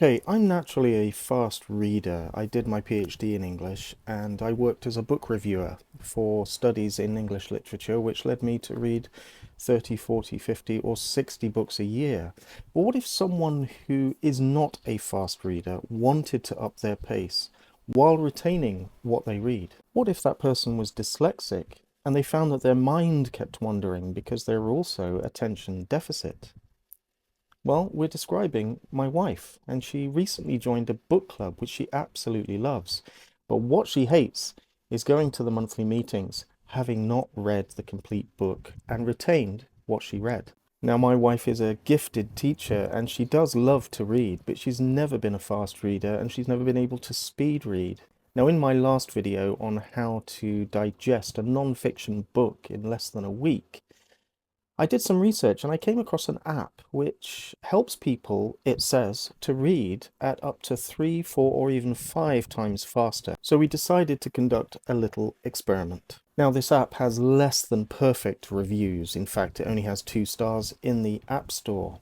Okay, I'm naturally a fast reader. I did my PhD in English and I worked as a book reviewer for studies in English literature, which led me to read 30, 40, 50 or 60 books a year. But what if someone who is not a fast reader wanted to up their pace while retaining what they read? What if that person was dyslexic and they found that their mind kept wandering because they're also attention deficit? Well, we're describing my wife, and she recently joined a book club which she absolutely loves. But what she hates is going to the monthly meetings, having not read the complete book and retained what she read. Now, my wife is a gifted teacher and she does love to read, but she's never been a fast reader and she's never been able to speed read. Now, in my last video on how to digest a non-fiction book in less than a week, I did some research and I came across an app which helps people, it says, to read at up to 3, 4, or even 5 times faster. So we decided to conduct a little experiment. Now, this app has less than perfect reviews. In fact, it only has 2 stars in the App Store.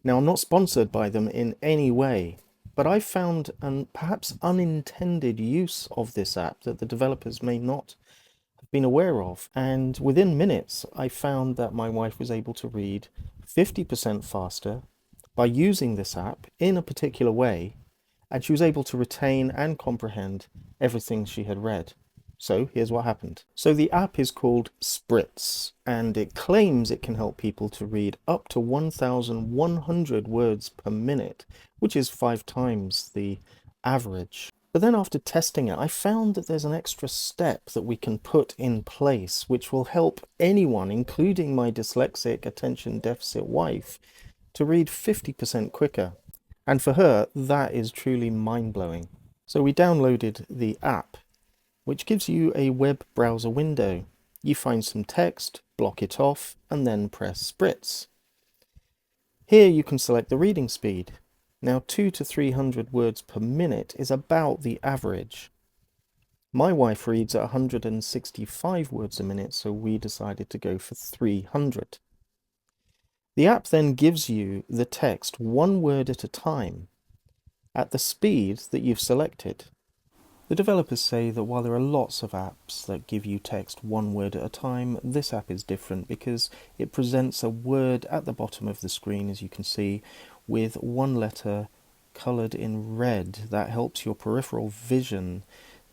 Now, I'm not sponsored by them in any way, but I found an perhaps unintended use of this app that the developers may not been aware of, and within minutes I found that my wife was able to read 50% faster by using this app in a particular way, and she was able to retain and comprehend everything she had read. So here's what happened. So the app is called Spritz, and it claims it can help people to read up to 1,100 words per minute, which is 5 times the average. But then after testing it, I found that there's an extra step that we can put in place which will help anyone, including my dyslexic attention deficit wife, to read 50% quicker. And for her, that is truly mind-blowing. So we downloaded the app, which gives you a web browser window. You find some text, block it off, and then press Spritz. Here you can select the reading speed. Now, 200 to 300 words per minute is about the average. My wife reads at 165 words a minute, so we decided to go for 300. The app then gives you the text 1 word at a time at the speed that you've selected. The developers say that while there are lots of apps that give you text 1 word at a time, this app is different because it presents a word at the bottom of the screen, as you can see, with 1 letter coloured in red. That helps your peripheral vision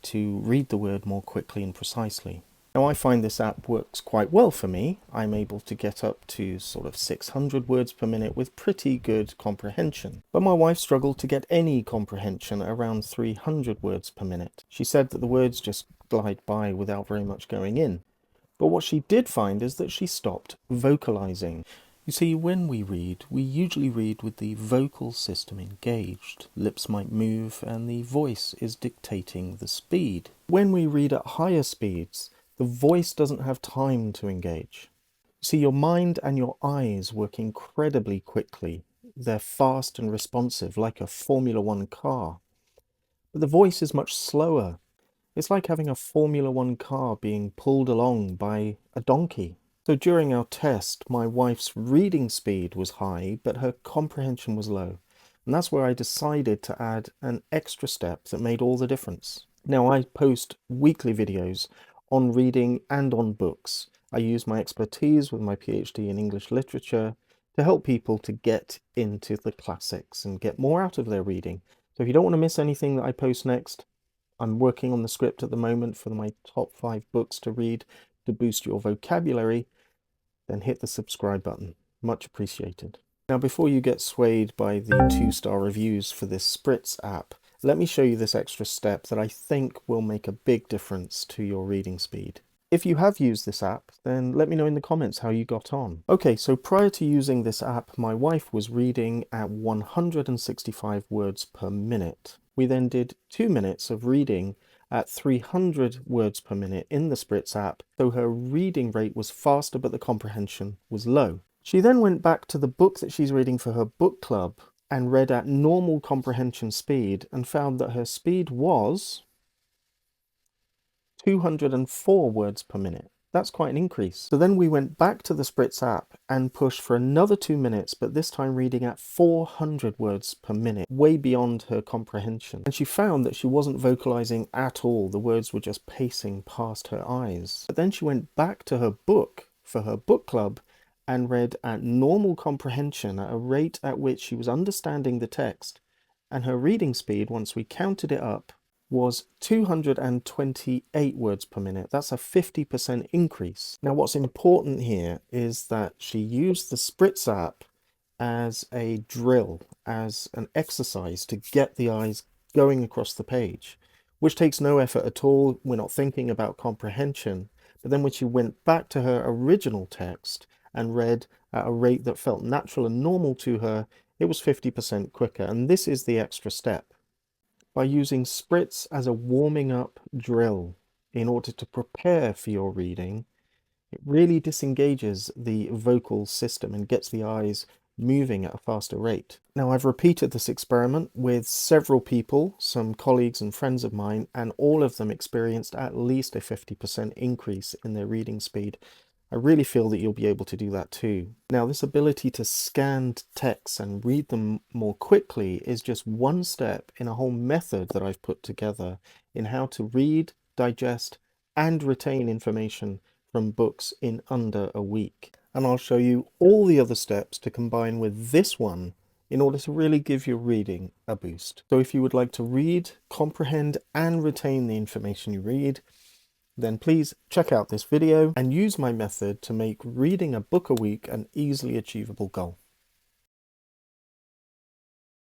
to read the word more quickly and precisely. Now, I find this app works quite well for me. I'm able to get up to sort of 600 words per minute with pretty good comprehension. But my wife struggled to get any comprehension around 300 words per minute. She said that the words just glide by without very much going in. But what she did find is that she stopped vocalizing. You see, when we read, we usually read with the vocal system engaged. Lips might move and the voice is dictating the speed. When we read at higher speeds, the voice doesn't have time to engage. You see, your mind and your eyes work incredibly quickly. They're fast and responsive, like a Formula One car. But the voice is much slower. It's like having a Formula One car being pulled along by a donkey. So during our test, my wife's reading speed was high, but her comprehension was low. And that's where I decided to add an extra step that made all the difference. Now, I post weekly videos on reading and on books. I use my expertise with my PhD in English literature to help people to get into the classics and get more out of their reading. So if you don't want to miss anything that I post next, I'm working on the script at the moment for my top 5 books to read to boost your vocabulary, then hit the subscribe button. Much appreciated. Now, before you get swayed by the 2-star reviews for this Spritz app, let me show you this extra step that I think will make a big difference to your reading speed. If you have used this app, then let me know in the comments how you got on. Okay, so prior to using this app, my wife was reading at 165 words per minute. We then did 2 minutes of reading at 300 words per minute in the Spritz app, so her reading rate was faster but the comprehension was low. She then went back to the book that she's reading for her book club and read at normal comprehension speed and found that her speed was 204 words per minute. That's quite an increase. So then we went back to the Spritz app and pushed for another 2 minutes, but this time reading at 400 words per minute, way beyond her comprehension. And she found that she wasn't vocalizing at all. The words were just pacing past her eyes. But then she went back to her book for her book club and read at normal comprehension at a rate at which she was understanding the text. And her reading speed, once we counted it up, was 228 words per minute. That's a 50% increase. Now, what's important here is that she used the Spritz app as a drill, as an exercise to get the eyes going across the page, which takes no effort at all. We're not thinking about comprehension. But then when she went back to her original text and read at a rate that felt natural and normal to her, it was 50% quicker. And this is the extra step. By using Spritz as a warming up drill in order to prepare for your reading, it really disengages the vocal system and gets the eyes moving at a faster rate. Now, I've repeated this experiment with several people, some colleagues and friends of mine, and all of them experienced at least a 50% increase in their reading speed. I really feel that you'll be able to do that too. Now, this ability to scan texts and read them more quickly is just one step in a whole method that I've put together in how to read, digest, and retain information from books in under a week. And I'll show you all the other steps to combine with this one in order to really give your reading a boost. So if you would like to read, comprehend, and retain the information you read, then please check out this video and use my method to make reading a book a week an easily achievable goal.